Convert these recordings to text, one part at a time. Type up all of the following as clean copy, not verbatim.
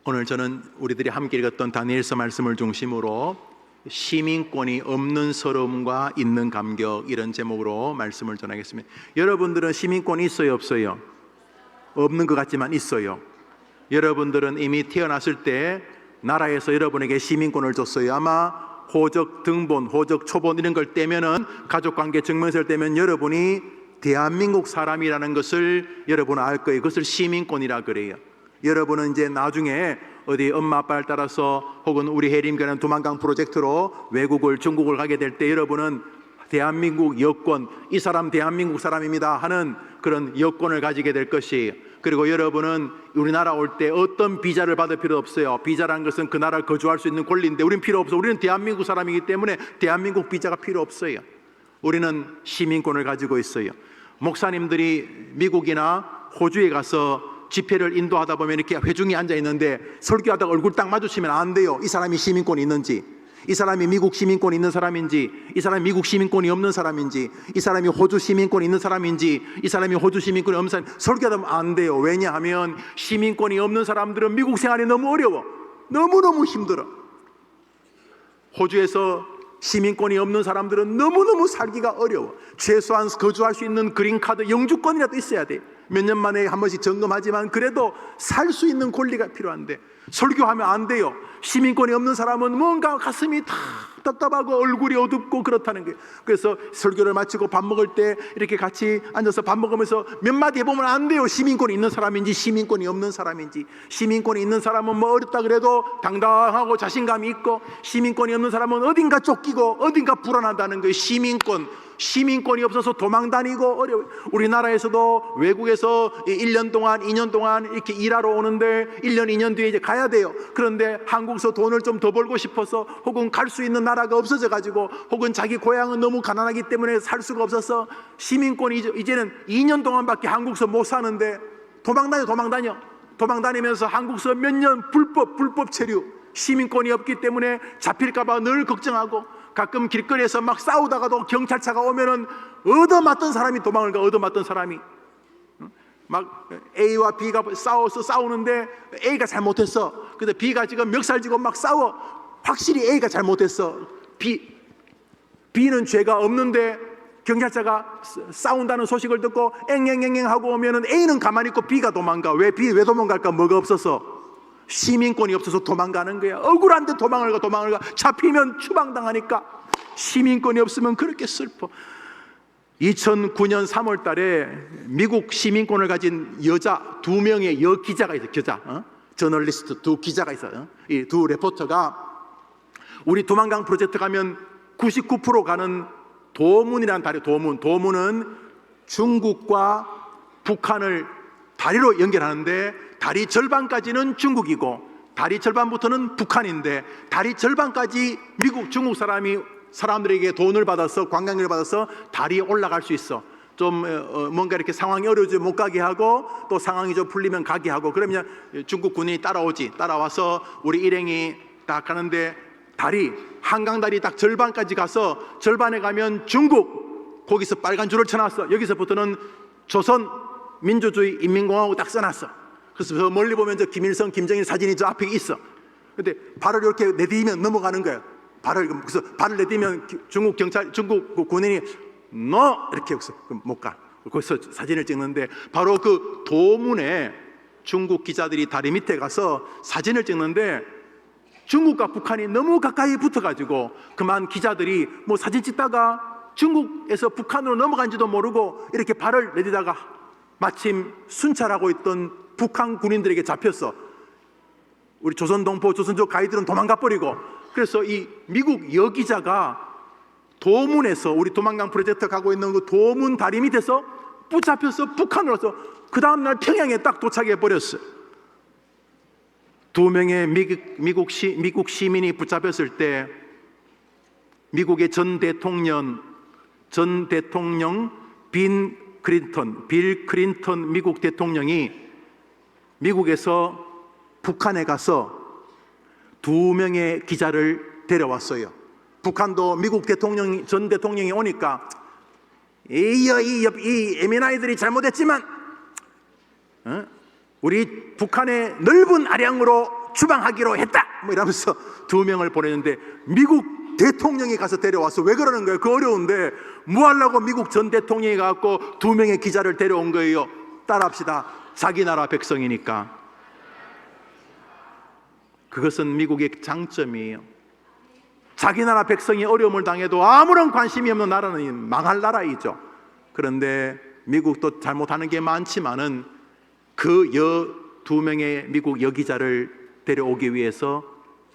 오늘 저는 우리들이 함께 읽었던 다니엘서 말씀을 중심으로 시민권이 없는 서러움과 있는 감격, 이런 제목으로 말씀을 전하겠습니다. 여러분들은 시민권이 있어요, 없어요? 없는 것 같지만 있어요. 여러분들은 이미 태어났을 때 나라에서 여러분에게 시민권을 줬어요. 아마 호적 등본, 호적 초본 이런 걸 떼면은, 가족관계 증명서를 떼면 여러분이 대한민국 사람이라는 것을 여러분은 알 거예요. 그것을 시민권이라 그래요. 여러분은 이제 나중에 어디 엄마 아빠를 따라서 혹은 우리 해림교회는 두만강 프로젝트로 외국을, 중국을 가게 될 때 여러분은 대한민국 여권, 이 사람 대한민국 사람입니다 하는 그런 여권을 가지게 될 것이에요. 그리고 여러분은 우리나라 올 때 어떤 비자를 받을 필요 없어요. 비자라는 것은 그 나라를 거주할 수 있는 권리인데 우리는 필요 없어. 우리는 대한민국 사람이기 때문에 대한민국 비자가 필요 없어요. 우리는 시민권을 가지고 있어요. 목사님들이 미국이나 호주에 가서 집회를 인도하다 보면 이렇게 회중이 앉아 있는데 설교하다가 얼굴 딱 마주치면 안 돼요. 이 사람이 시민권이 있는지, 이 사람이 미국 시민권이 있는 사람인지, 이 사람이 미국 시민권이 없는 사람인지, 이 사람이 호주 시민권이 있는 사람인지, 이 사람이 호주 시민권이 없는 사람, 설교하다 보면 안 돼요. 왜냐하면 시민권이 없는 사람들은 미국 생활이 너무 어려워. 너무너무 힘들어. 호주에서 시민권이 없는 사람들은 너무너무 살기가 어려워. 최소한 거주할 수 있는 그린카드 영주권이라도 있어야 돼. 몇 년 만에 한 번씩 점검하지만 그래도 살 수 있는 권리가 필요한데 설교하면 안 돼요. 시민권이 없는 사람은 뭔가 가슴이 다 답답하고 얼굴이 어둡고 그렇다는 거예요. 그래서 설교를 마치고 밥 먹을 때 이렇게 같이 앉아서 밥 먹으면서 몇 마디 해보면 안 돼요. 시민권이 있는 사람인지 시민권이 없는 사람인지. 시민권이 있는 사람은 뭐 어렵다 그래도 당당하고 자신감이 있고, 시민권이 없는 사람은 어딘가 쫓기고 어딘가 불안하다는 거예요. 시민권이 없어서 도망다니고 어려워요. 우리나라에서도 외국에서 1년 동안 2년 동안 이렇게 일하러 오는데 1년 2년 뒤에 이제 가야 돼요. 그런데 한국에서 돈을 좀 더 벌고 싶어서, 혹은 갈 수 있는 나라가 없어져 가지고, 혹은 자기 고향은 너무 가난하기 때문에 살 수가 없어서 시민권이 이제는 2년 동안밖에 한국에서 못 사는데 도망다니면서 한국에서 몇 년 불법 체류, 시민권이 없기 때문에 잡힐까 봐 늘 걱정하고, 가끔 길거리에서 막 싸우다가도 경찰차가 오면은 얻어맞던 사람이 도망을 가. 얻어맞던 사람이 막 A와 B가 싸우는데 A가 잘못했어. 근데 B가 지금 멱살 쥐고 막 싸워. 확실히 A가 잘못했어. B는 죄가 없는데 경찰차가 싸운다는 소식을 듣고 앵앵앵앵 하고 오면은 A는 가만히 있고 B가 도망가. 왜 도망갈까? 뭐가 없어서? 시민권이 없어서 도망가는 거야. 억울한데 도망을 가. 잡히면 추방당하니까. 시민권이 없으면 그렇게 슬퍼. 2009년 3월 달에 미국 시민권을 가진 여자 2명의 여기자가 있어요. 저널리스트 2기자가 있어요. 이 2 레포터가 우리 두만강 프로젝트 가면 99% 가는 도문이라는 다리, 도문은 중국과 북한을 다리로 연결하는데, 다리 절반까지는 중국이고 다리 절반부터는 북한인데, 다리 절반까지 중국 사람들에게 돈을 받아서, 관광객을 받아서 다리에 올라갈 수 있어. 좀 뭔가 이렇게 상황이 어려워지면 못 가게 하고, 또 상황이 좀 풀리면 가게 하고, 그러면 중국 군인이 따라와서 우리 일행이 딱 가는데, 한강다리 딱 절반까지 가서, 절반에 가면 중국, 거기서 빨간 줄을 쳐놨어. 여기서부터는 조선민주주의 인민공화국 딱 써놨어. 그래서 저 멀리 보면 저 김일성, 김정일 사진이 저 앞에 있어. 근데 발을 이렇게 내디디면 넘어가는 거야. 그래서 발을 내디디면 중국 군인이 너 이렇게 해서 못 가. 거기서 사진을 찍는데, 바로 그 도문에 중국 기자들이 다리 밑에 가서 사진을 찍는데, 중국과 북한이 너무 가까이 붙어가지고 그만 기자들이 뭐 사진 찍다가 중국에서 북한으로 넘어간지도 모르고 이렇게 발을 내디다가 마침 순찰하고 있던 북한 군인들에게 잡혔어. 우리 조선동포, 조선족 가이드는 도망가 버리고. 그래서 이 미국 여기자가 도문에서, 우리 두만강 프로젝트 가고 있는 그 도문 다리 밑에서 붙잡혀서 북한으로 와서 그 다음날 평양에 딱 도착해 버렸어요. 2명의 미국 시민이 붙잡혔을 때, 미국의 전 대통령 빌 클린턴 미국 대통령이 미국에서 북한에 가서 2명의 기자를 데려왔어요. 북한도 미국 전 대통령이 오니까 이 MNI들이 잘못했지만 우리 북한의 넓은 아량으로 추방하기로 했다 뭐 이러면서 2명을 보냈는데 미국 대통령이 가서 데려와서 왜 그러는 거예요? 그 어려운데 뭐 하려고 미국 전 대통령이 가고 2명의 기자를 데려온 거예요? 따라합시다. 자기 나라 백성이니까. 그것은 미국의 장점이에요. 자기 나라 백성이 어려움을 당해도 아무런 관심이 없는 나라는 망할 나라이죠. 그런데 미국도 잘못하는 게 많지만은 그 2명의 미국 여기자를 데려오기 위해서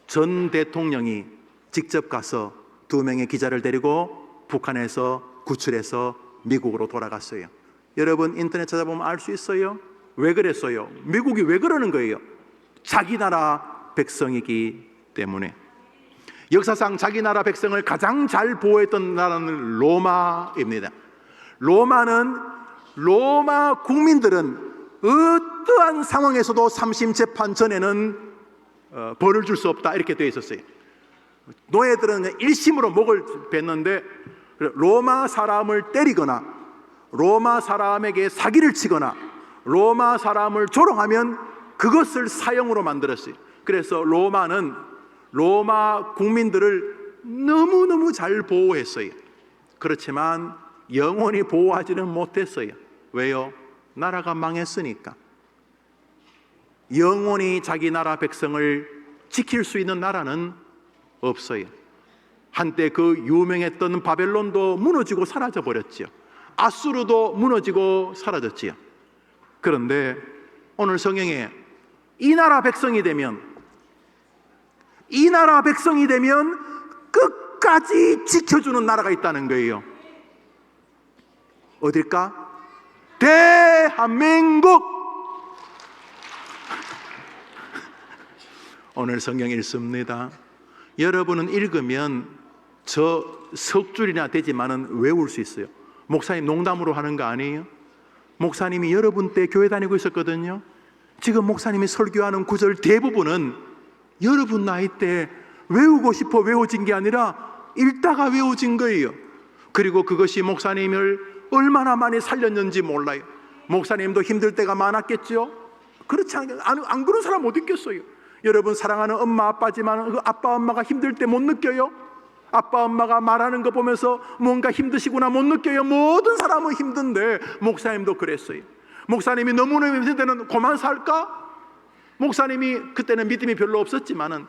전 대통령이 직접 가서 2명의 기자를 데리고 북한에서 구출해서 미국으로 돌아갔어요. 여러분 인터넷 찾아보면 알 수 있어요. 왜 그랬어요? 미국이 왜 그러는 거예요? 자기 나라 백성이기 때문에. 역사상 자기 나라 백성을 가장 잘 보호했던 나라는 로마입니다. 로마 국민들은 어떠한 상황에서도 삼심재판 전에는 벌을 줄 수 없다 이렇게 되어 있었어요. 노예들은 일심으로 목을 뱉는데 로마 사람을 때리거나 로마 사람에게 사기를 치거나 로마 사람을 조롱하면 그것을 사형으로 만들었어요. 그래서 로마는 로마 국민들을 너무너무 잘 보호했어요. 그렇지만 영원히 보호하지는 못했어요. 왜요? 나라가 망했으니까. 영원히 자기 나라 백성을 지킬 수 있는 나라는 없어요. 한때 그 유명했던 바벨론도 무너지고 사라져 버렸지요. 아수르도 무너지고 사라졌지요. 그런데 오늘 성경에 이 나라 백성이 되면 끝까지 지켜주는 나라가 있다는 거예요. 어딜까? 대한민국! 오늘 성경 읽습니다. 여러분은 읽으면 저 석 줄이나 되지만은 외울 수 있어요. 목사님 농담으로 하는 거 아니에요? 목사님이 여러분 때 교회 다니고 있었거든요. 지금 목사님이 설교하는 구절 대부분은 여러분 나이 때 외우고 싶어 외워진 게 아니라 읽다가 외워진 거예요. 그리고 그것이 목사님을 얼마나 많이 살렸는지 몰라요. 목사님도 힘들 때가 많았겠죠. 그렇지 안 그런 사람 못 있겠어요. 여러분 사랑하는 엄마 아빠지만 그 아빠 엄마가 힘들 때 못 느껴요? 아빠 엄마가 말하는 거 보면서 뭔가 힘드시구나 못 느껴요? 모든 사람은 힘든데 목사님도 그랬어요. 목사님이 너무너무 힘들 때는 그만 살까? 목사님이 그때는 믿음이 별로 없었지만은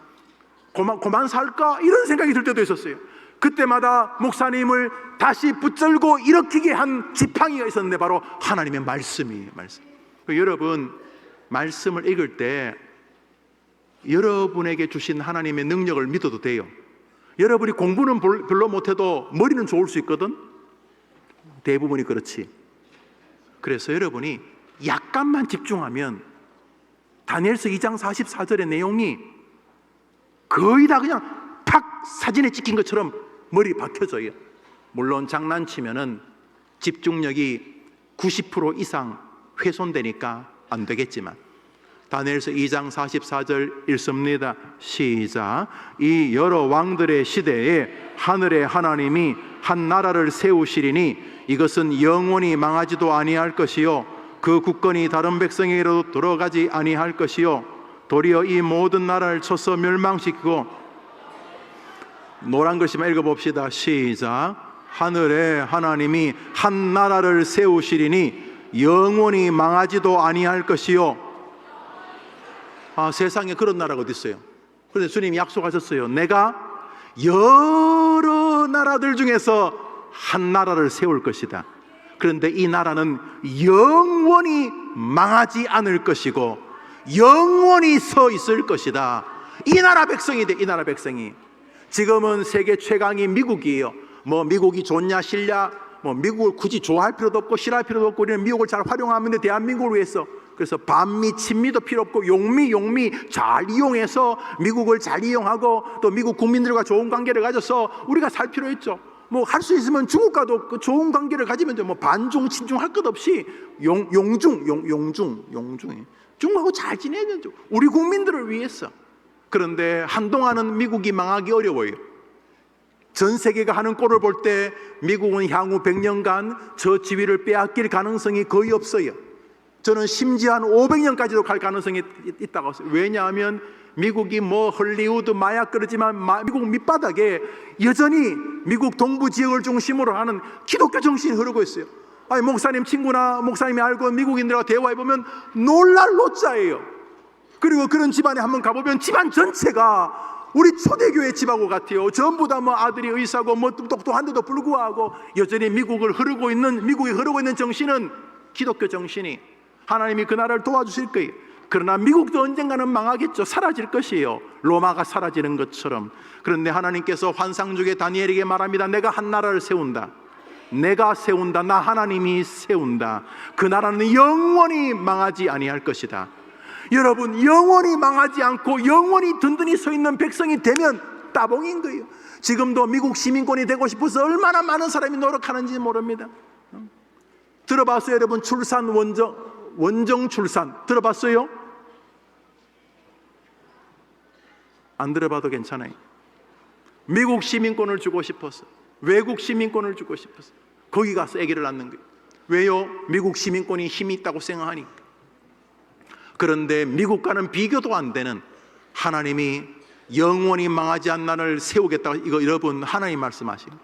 그만 살까? 이런 생각이 들 때도 있었어요. 그때마다 목사님을 다시 붙들고 일으키게 한 지팡이가 있었는데 바로 하나님의 말씀이에요. 말씀. 여러분 말씀을 읽을 때 여러분에게 주신 하나님의 능력을 믿어도 돼요. 여러분이 공부는 별로 못해도 머리는 좋을 수 있거든. 대부분이 그렇지. 그래서 여러분이 약간만 집중하면 다니엘서 2장 44절의 내용이 거의 다 그냥 팍 사진에 찍힌 것처럼 머리에 박혀져요. 물론 장난치면은 집중력이 90% 이상 훼손되니까 안 되겠지만 다니엘서 2장 44절 읽습니다. 시작. 이 여러 왕들의 시대에 하늘의 하나님이 한 나라를 세우시리니 이것은 영원히 망하지도 아니할 것이요 그 국권이 다른 백성에게로 들어가지 아니할 것이요 도리어 이 모든 나라를 쳐서 멸망시키고 노란 글씨만 읽어봅시다. 시작. 하늘의 하나님이 한 나라를 세우시리니 영원히 망하지도 아니할 것이요. 세상에 그런 나라가 어디 있어요? 그런데 주님이 약속하셨어요. 내가 여러 나라들 중에서 한 나라를 세울 것이다. 그런데 이 나라는 영원히 망하지 않을 것이고 영원히 서 있을 것이다. 이 나라 백성이 돼. 이 나라 백성이. 지금은 세계 최강이 미국이에요. 뭐 미국이 좋냐 싫냐, 뭐 미국을 굳이 좋아할 필요도 없고 싫어할 필요도 없고 우리는 미국을 잘 활용하면 돼. 대한민국을 위해서. 그래서 반미, 친미도 필요 없고 용미 잘 이용해서 미국을 잘 이용하고 또 미국 국민들과 좋은 관계를 가져서 우리가 살 필요 있죠. 뭐 할 수 있으면 중국과도 그 좋은 관계를 가지면 뭐 반중 친중 할 것 없이 용중 중국하고 잘 지내야 되죠. 우리 국민들을 위해서. 그런데 한동안은 미국이 망하기 어려워요. 전 세계가 하는 꼴을 볼 때 미국은 향후 100년간 저 지위를 빼앗길 가능성이 거의 없어요. 저는 심지어 한 500년까지도 갈 가능성이 있다고 했어요. 왜냐하면 미국이 뭐 헐리우드 마약 그러지만 미국 밑바닥에 여전히 미국 동부 지역을 중심으로 하는 기독교 정신이 흐르고 있어요. 아니, 목사님 친구나 목사님이 알고 미국인들과 대화해보면 놀랄 노자예요. 그리고 그런 집안에 한번 가보면 집안 전체가 우리 초대교회 집하고 같아요. 전부 다 뭐 아들이 의사고 뭐 똑똑한데도 불구하고 여전히 미국이 흐르고 있는 정신은 기독교 정신이, 하나님이 그 나라를 도와주실 거예요. 그러나 미국도 언젠가는 망하겠죠. 사라질 것이에요. 로마가 사라지는 것처럼. 그런데 하나님께서 환상 중에 다니엘에게 말합니다. 내가 한 나라를 세운다. 내가 세운다. 나 하나님이 세운다. 그 나라는 영원히 망하지 아니할 것이다. 여러분, 영원히 망하지 않고 영원히 든든히 서 있는 백성이 되면 따봉인 거예요. 지금도 미국 시민권이 되고 싶어서 얼마나 많은 사람이 노력하는지 모릅니다. 들어봤어요, 여러분? 출산 원정 출산 들어봤어요? 안 들어봐도 괜찮아요. 미국 시민권을 주고 싶어서, 외국 시민권을 주고 싶어서 거기 가서 아기를 낳는 거예요. 왜요? 미국 시민권이 힘이 있다고 생각하니까. 그런데 미국과는 비교도 안 되는 하나님이 영원히 망하지 않는 나라를 세우겠다고, 이거 여러분 하나님 말씀하시는,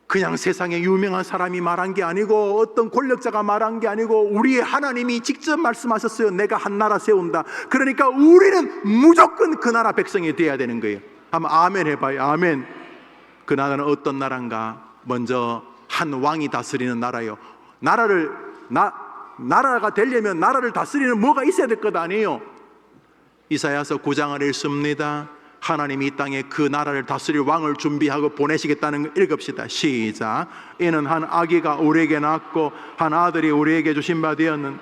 그냥 세상에 유명한 사람이 말한 게 아니고 어떤 권력자가 말한 게 아니고 우리의 하나님이 직접 말씀하셨어요. 내가 한 나라 세운다. 그러니까 우리는 무조건 그 나라 백성이 돼야 되는 거예요. 한번 아멘 해봐요. 아멘. 그 나라는 어떤 나라인가? 먼저 한 왕이 다스리는 나라예요. 나라가 되려면 나라를 다스리는 뭐가 있어야 될 것 아니에요. 이사야서 9장을 읽습니다. 하나님이 이 땅에 그 나라를 다스릴 왕을 준비하고 보내시겠다는 걸 읽읍시다. 시작. 이는 한 아기가 우리에게 낳았고 한 아들이 우리에게 주신 바 되었는,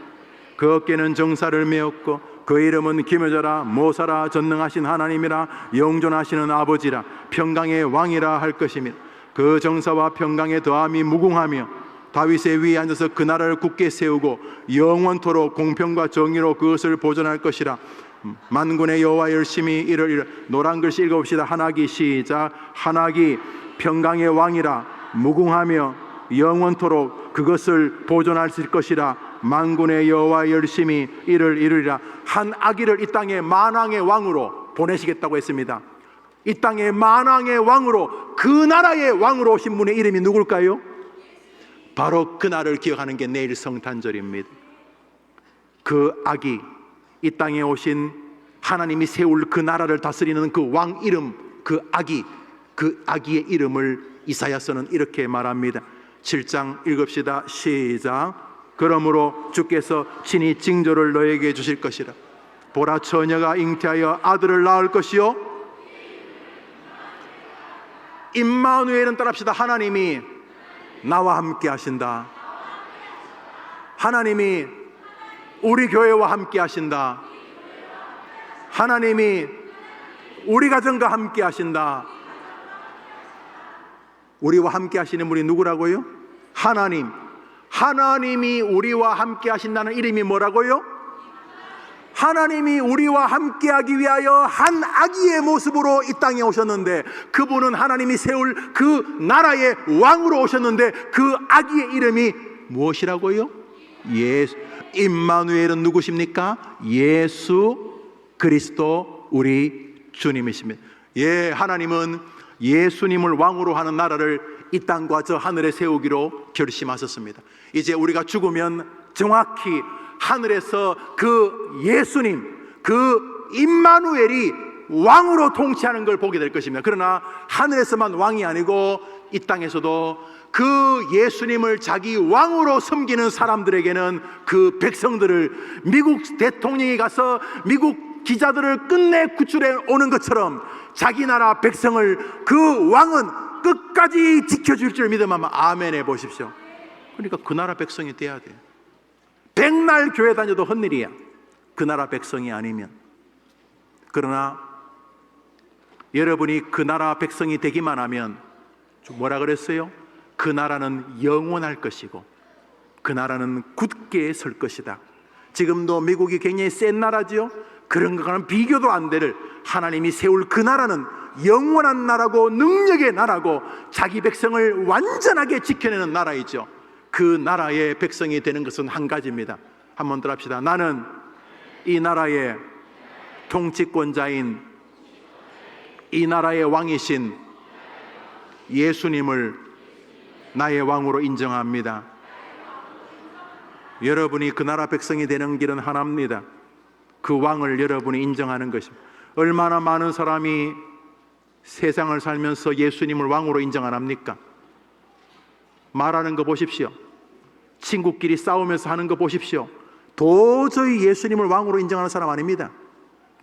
그 어깨는 정사를 메었고 그 이름은 기묘자라 모사라 전능하신 하나님이라 영존하시는 아버지라 평강의 왕이라 할 것이며, 그 정사와 평강의 더함이 무궁하며 다윗의 위에 앉아서 그 나라를 굳게 세우고 영원토록 공평과 정의로 그것을 보존할 것이라. 만군의 여호와 열심히 이를 노란 글씨 읽어봅시다. 하나기 시작. 하나기 평강의 왕이라 무궁하며 영원토록 그것을 보존하실 것이라. 만군의 여호와 열심히 이를 이루리라. 한 아기를 이 땅에 만왕의 왕으로 보내시겠다고 했습니다. 이 땅에 만왕의 왕으로, 그 나라의 왕으로 오신 분의 이름이 누굴까요? 바로 그날을 기억하는 게 내일 성탄절입니다. 그 아기, 이 땅에 오신 하나님이 세울 그 나라를 다스리는 그 왕 이름, 그 아기의 이름을 이사야서는 이렇게 말합니다. 7장 읽읍시다. 시작. 그러므로 주께서 친히 징조를 너에게 주실 것이라. 보라, 처녀가 잉태하여 아들을 낳을 것이요. 임마누엘은 따라합시다. 하나님이 나와 함께 하신다. 하나님이 우리 교회와 함께 하신다. 하나님이 우리 가정과 함께 하신다. 우리와 함께 하시는 분이 누구라고요? 하나님. 하나님이 우리와 함께 하신다는 이름이 뭐라고요? 하나님이 우리와 함께 하기 위하여 한 아기의 모습으로 이 땅에 오셨는데, 그분은 하나님이 세울 그 나라의 왕으로 오셨는데, 그 아기의 이름이 무엇이라고요? 예수. 임마누엘은 누구십니까? 예수 그리스도 우리 주님이십니다. 예, 하나님은 예수님을 왕으로 하는 나라를 이 땅과 저 하늘에 세우기로 결심하셨습니다. 이제 우리가 죽으면 정확히 하늘에서 그 예수님, 그 임마누엘이 왕으로 통치하는 걸 보게 될 것입니다. 그러나 하늘에서만 왕이 아니고 이 땅에서도 그 예수님을 자기 왕으로 섬기는 사람들에게는, 그 백성들을 미국 대통령이 가서 미국 기자들을 끝내 구출해 오는 것처럼 자기 나라 백성을 그 왕은 끝까지 지켜줄 줄 믿으면 아멘 해보십시오. 그러니까 그 나라 백성이 돼야 돼요. 백날 교회 다녀도 헛일이야, 그 나라 백성이 아니면. 그러나 여러분이 그 나라 백성이 되기만 하면 뭐라 그랬어요? 그 나라는 영원할 것이고 그 나라는 굳게 설 것이다. 지금도 미국이 굉장히 센 나라지요. 그런 것과는 비교도 안 될 하나님이 세울 그 나라는 영원한 나라고 능력의 나라고 자기 백성을 완전하게 지켜내는 나라이죠. 그 나라의 백성이 되는 것은 한 가지입니다. 한번 더 합시다. 나는 이 나라의 통치권자인 이 나라의 왕이신 예수님을 나의 왕으로 인정합니다. 여러분이 그 나라 백성이 되는 길은 하나입니다. 그 왕을 여러분이 인정하는 것입니다. 얼마나 많은 사람이 세상을 살면서 예수님을 왕으로 인정 안 합니까? 말하는 거 보십시오. 친구끼리 싸우면서 하는 거 보십시오. 도저히 예수님을 왕으로 인정하는 사람 아닙니다.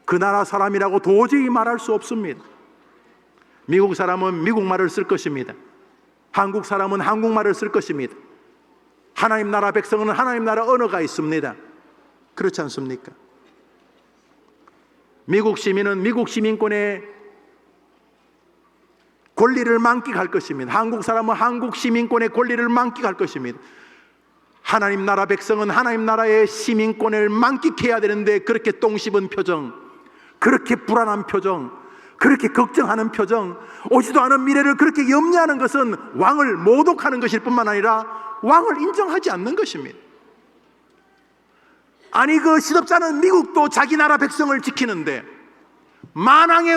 그 나라 사람이라고 도저히 말할 수 없습니다. 미국 사람은 미국 말을 쓸 것입니다. 한국 사람은 한국말을 쓸 것입니다. 하나님 나라 백성은 하나님 나라 언어가 있습니다. 그렇지 않습니까? 미국 시민은 미국 시민권의 권리를 만끽할 것입니다. 한국 사람은 한국 시민권의 권리를 만끽할 것입니다. 하나님 나라 백성은 하나님 나라의 시민권을 만끽해야 되는데 그렇게 똥 씹은 표정, 그렇게 불안한 표정, 그렇게 걱정하는 표정, 오지도 않은 미래를 그렇게 염려하는 것은 왕을 모독하는 것일 뿐만 아니라 왕을 인정하지 않는 것입니다. 아니 그 시덥잖은 미국도 자기 나라 백성을 지키는데 만왕의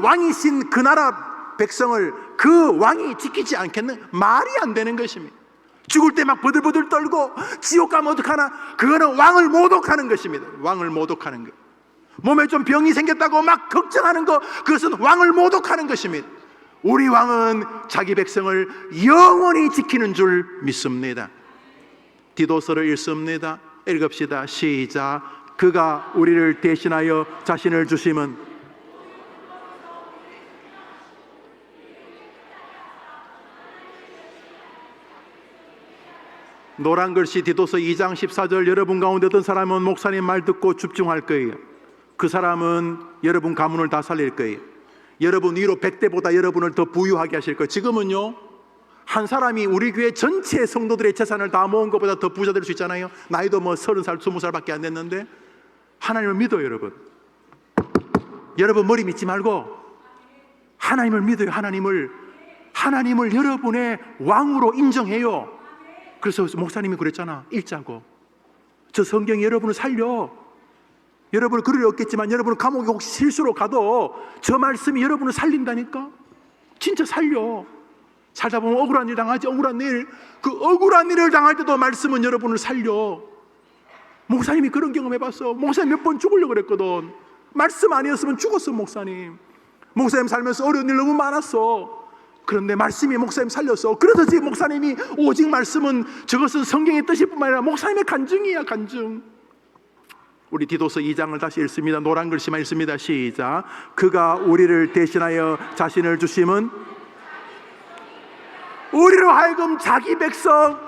왕이신 그 나라 백성을 그 왕이 지키지 않겠는, 말이 안 되는 것입니다. 죽을 때 막 버들버들 떨고 지옥 가면 어떡하나, 그거는 왕을 모독하는 것입니다. 왕을 모독하는 것. 몸에 좀 병이 생겼다고 막 걱정하는 것, 그것은 왕을 모독하는 것입니다. 우리 왕은 자기 백성을 영원히 지키는 줄 믿습니다. 디도서를 읽습니다. 읽읍시다. 시작. 그가 우리를 대신하여 자신을 주심은 노란 글씨 디도서 2장 14절. 여러분 가운데 어떤 사람은 목사님 말 듣고 집중할 거예요. 그 사람은 여러분 가문을 다 살릴 거예요. 여러분 위로 100대보다 여러분을 더 부유하게 하실 거예요. 지금은요, 한 사람이 우리 교회 전체 성도들의 재산을 다 모은 것보다 더 부자 될 수 있잖아요. 나이도 뭐 30살, 20살밖에 안 됐는데 하나님을 믿어요. 여러분 머리 믿지 말고 하나님을 믿어요. 하나님을 여러분의 왕으로 인정해요. 그래서 목사님이 그랬잖아. 읽자고. 저 성경이 여러분을 살려. 여러분은 그럴 리 없겠지만 여러분은 감옥에 혹시 실수로 가도 저 말씀이 여러분을 살린다니까. 진짜 살려. 살다 보면 억울한 일 당하지. 억울한 일, 그 억울한 일을 당할 때도 말씀은 여러분을 살려. 목사님이 그런 경험 해봤어. 목사님 몇 번 죽으려고 그랬거든. 말씀 아니었으면 죽었어. 목사님 살면서 어려운 일 너무 많았어. 그런데 말씀이 목사님 살렸어. 그래서 지금 목사님이 오직 말씀은, 저것은 성경의 뜻일 뿐만 아니라 목사님의 간증이야. 간증. 우리 디도서 2장을 다시 읽습니다. 노란 글씨만 읽습니다. 시작. 그가 우리를 대신하여 자신을 주심은 우리로 하여금 자기 백성,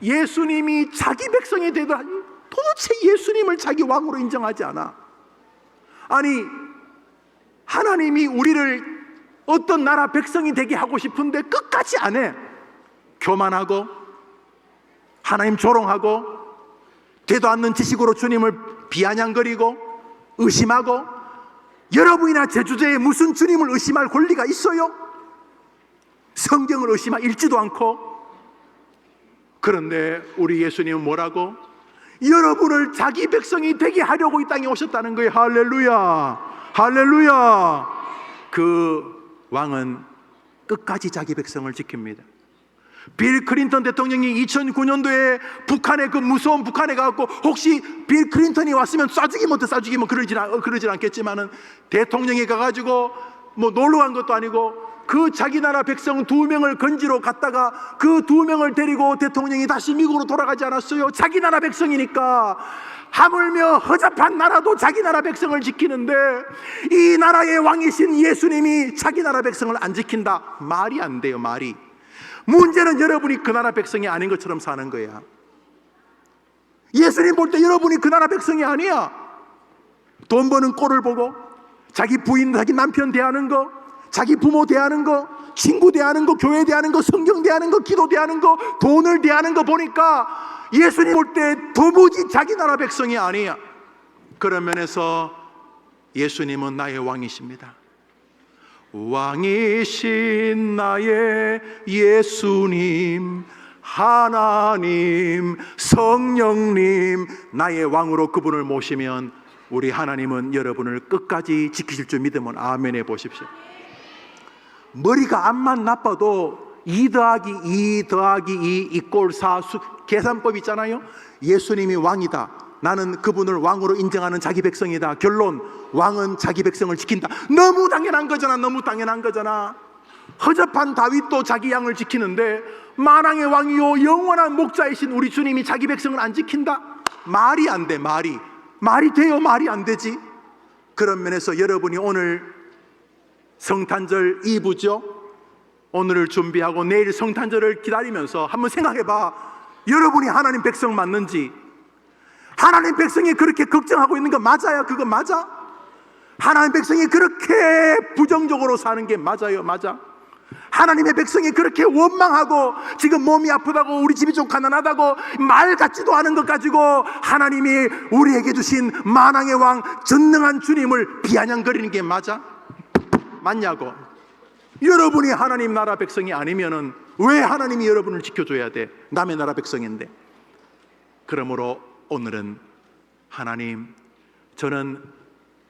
예수님이 자기 백성이 되더라. 도대체 예수님을 자기 왕으로 인정하지 않아. 아니 하나님이 우리를 어떤 나라 백성이 되게 하고 싶은데 끝까지 안 해. 교만하고 하나님 조롱하고 되도 않는 지식으로 주님을 비아냥거리고 의심하고. 여러분이나 제 주제에 무슨 주님을 의심할 권리가 있어요? 성경을 읽지도 않고. 그런데 우리 예수님은 뭐라고? 여러분을 자기 백성이 되게 하려고 이 땅에 오셨다는 거예요. 할렐루야. 할렐루야. 그 왕은 끝까지 자기 백성을 지킵니다. 빌 클린턴 대통령이 2009년도에 북한에, 그 무서운 북한에 가고, 혹시 빌 클린턴이 왔으면 쏴죽이면 그러진 않겠지만은, 대통령이 가가지고 뭐 놀러 간 것도 아니고 그 자기 나라 백성 2명을 건지러 갔다가 그 2명을 데리고 대통령이 다시 미국으로 돌아가지 않았어요. 자기 나라 백성이니까. 하물며 허접한 나라도 자기 나라 백성을 지키는데 이 나라의 왕이신 예수님이 자기 나라 백성을 안 지킨다. 말이 안 돼요. 말이. 문제는 여러분이 그 나라 백성이 아닌 것처럼 사는 거야. 예수님 볼 때 여러분이 그 나라 백성이 아니야. 돈 버는 꼴을 보고 자기 부인, 자기 남편 대하는 거, 자기 부모 대하는 거, 친구 대하는 거, 교회 대하는 거, 성경 대하는 거, 기도 대하는 거, 돈을 대하는 거 보니까 예수님 볼 때 도무지 자기 나라 백성이 아니야. 그런 면에서 예수님은 나의 왕이십니다. 왕이신 나의 예수님, 하나님, 성령님, 나의 왕으로 그분을 모시면 우리 하나님은 여러분을 끝까지 지키실 줄 믿으면 아멘 해보십시오. 머리가 암만 나빠도 2 더하기 2 더하기 2 이꼴 4 계산법 있잖아요. 예수님이 왕이다, 나는 그분을 왕으로 인정하는 자기 백성이다. 결론, 왕은 자기 백성을 지킨다. 너무 당연한 거잖아. 너무 당연한 거잖아. 허접한 다윗도 자기 양을 지키는데 만왕의 왕이요 영원한 목자이신 우리 주님이 자기 백성을 안 지킨다? 말이 안 돼. 말이 돼요? 말이 안 되지. 그런 면에서 여러분이 오늘 성탄절 2부죠. 오늘을 준비하고 내일 성탄절을 기다리면서 한번 생각해봐. 여러분이 하나님 백성 맞는지. 하나님 백성이 그렇게 걱정하고 있는 거 맞아요? 그거 맞아? 하나님 백성이 그렇게 부정적으로 사는 게 맞아요? 맞아? 하나님의 백성이 그렇게 원망하고 지금 몸이 아프다고 우리 집이 좀 가난하다고 말 같지도 않은 것 가지고 하나님이 우리에게 주신 만왕의 왕 전능한 주님을 비아냥거리는 게 맞아? 맞냐고. 여러분이 하나님 나라 백성이 아니면은 왜 하나님이 여러분을 지켜줘야 돼? 남의 나라 백성인데. 그러므로 오늘은 하나님, 저는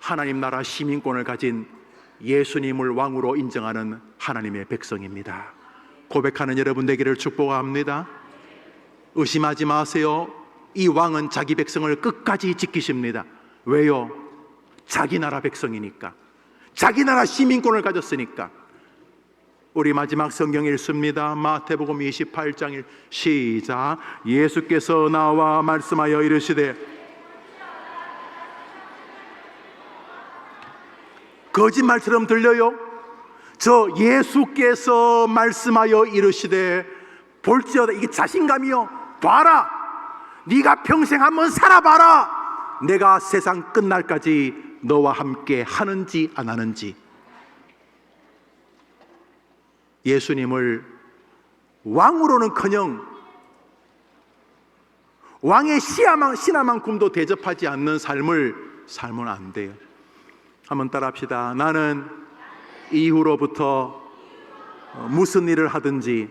하나님 나라 시민권을 가진 예수님을 왕으로 인정하는 하나님의 백성입니다. 고백하는 여러분 되기를 축복합니다. 의심하지 마세요. 이 왕은 자기 백성을 끝까지 지키십니다. 왜요? 자기 나라 백성이니까. 자기 나라 시민권을 가졌으니까. 우리 마지막 성경 읽습니다. 마태복음 28장 시작. 예수께서 나와 말씀하여 이르시되, 거짓말처럼 들려요? 저 예수께서 말씀하여 이르시되 볼지어다. 이게 자신감이요. 봐라, 네가 평생 한번 살아봐라. 내가 세상 끝날까지 너와 함께 하는지 안 하는지. 예수님을 왕으로는커녕 왕의 신하만큼도 대접하지 않는 삶을 살면 안 돼요. 한번 따라합시다. 나는 이후로부터 무슨 일을 하든지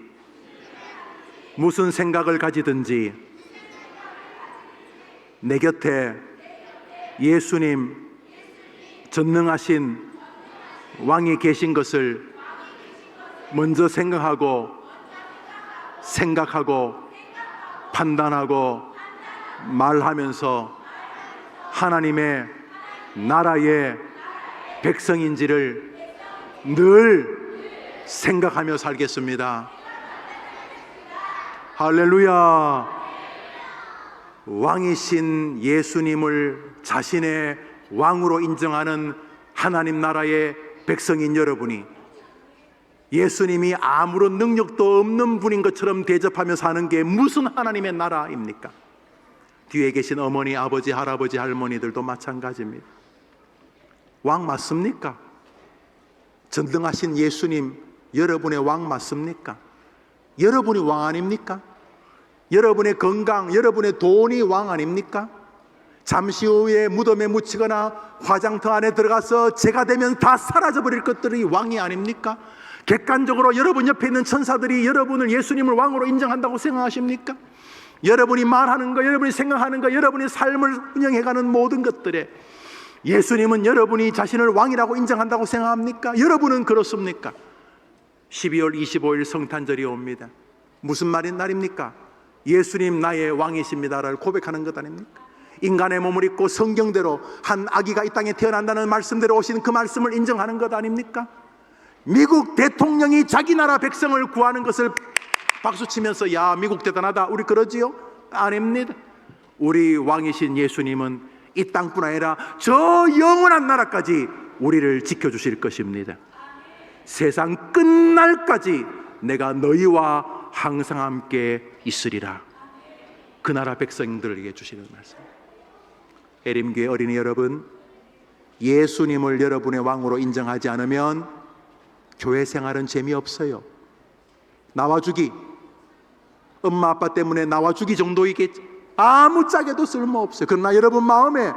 무슨 생각을 가지든지 내 곁에 예수님 전능하신 왕이 계신 것을 먼저 생각하고 판단하고 말하면서 하나님의 나라의 백성인지를 늘 생각하며 살겠습니다. 할렐루야. 왕이신 예수님을 자신의 왕으로 인정하는 하나님 나라의 백성인 여러분이 예수님이 아무런 능력도 없는 분인 것처럼 대접하며 사는 게 무슨 하나님의 나라입니까? 뒤에 계신 어머니, 아버지, 할아버지, 할머니들도 마찬가지입니다. 왕 맞습니까? 전능하신 예수님, 여러분의 왕 맞습니까? 여러분이 왕 아닙니까? 여러분의 건강, 여러분의 돈이 왕 아닙니까? 잠시 후에 무덤에 묻히거나 화장터 안에 들어가서 제가 되면 다 사라져버릴 것들이 왕이 아닙니까? 객관적으로 여러분 옆에 있는 천사들이 여러분을 예수님을 왕으로 인정한다고 생각하십니까? 여러분이 말하는 거, 여러분이 생각하는 거, 여러분의 삶을 운영해가는 모든 것들에 예수님은 여러분이 자신을 왕이라고 인정한다고 생각합니까? 여러분은 그렇습니까? 12월 25일 성탄절이 옵니다. 무슨 말인 날입니까? 예수님 나의 왕이십니다를 고백하는 것 아닙니까? 인간의 몸을 입고 성경대로 한 아기가 이 땅에 태어난다는 말씀대로 오신 그 말씀을 인정하는 것 아닙니까? 미국 대통령이 자기 나라 백성을 구하는 것을 박수치면서 야 미국 대단하다 우리 그러지요? 아닙니다. 우리 왕이신 예수님은 이 땅뿐 아니라 저 영원한 나라까지 우리를 지켜주실 것입니다. 세상 끝날까지 내가 너희와 항상 함께 있으리라. 그 나라 백성들에게 주시는 말씀. 에림교회 어린이 여러분, 예수님을 여러분의 왕으로 인정하지 않으면 교회 생활은 재미없어요. 나와주기, 엄마 아빠 때문에 나와주기 정도이겠지. 아무짝에도 쓸모없어요. 그러나 여러분 마음에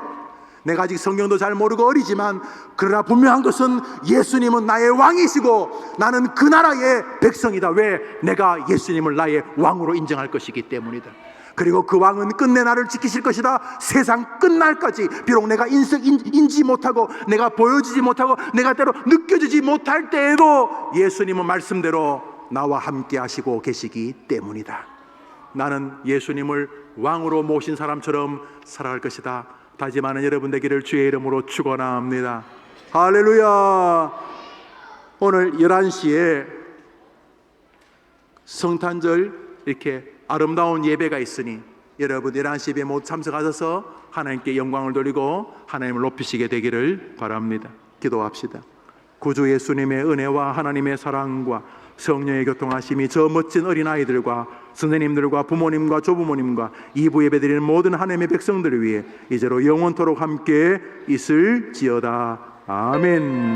내가 아직 성경도 잘 모르고 어리지만 그러나 분명한 것은 예수님은 나의 왕이시고 나는 그 나라의 백성이다. 왜? 내가 예수님을 나의 왕으로 인정할 것이기 때문이다. 그리고 그 왕은 끝내 나를 지키실 것이다. 세상 끝날까지 비록 내가 인지 못하고 내가 보여지지 못하고 내가 때로 느껴지지 못할 때에도 예수님은 말씀대로 나와 함께 하시고 계시기 때문이다. 나는 예수님을 왕으로 모신 사람처럼 살아갈 것이다. 다짐하는 여러분 되기를 주의 이름으로 축원합니다. 할렐루야. 오늘 11시에 성탄절 이렇게 아름다운 예배가 있으니 여러분 11시 예배 모두 참석하셔서 하나님께 영광을 돌리고 하나님을 높이시게 되기를 바랍니다. 기도합시다. 구주 예수님의 은혜와 하나님의 사랑과 성령의 교통하심이 저 멋진 어린아이들과 선생님들과 부모님과 조부모님과 2부 예배드리는 모든 하나님의 백성들을 위해 이제로 영원토록 함께 있을지어다. 아멘.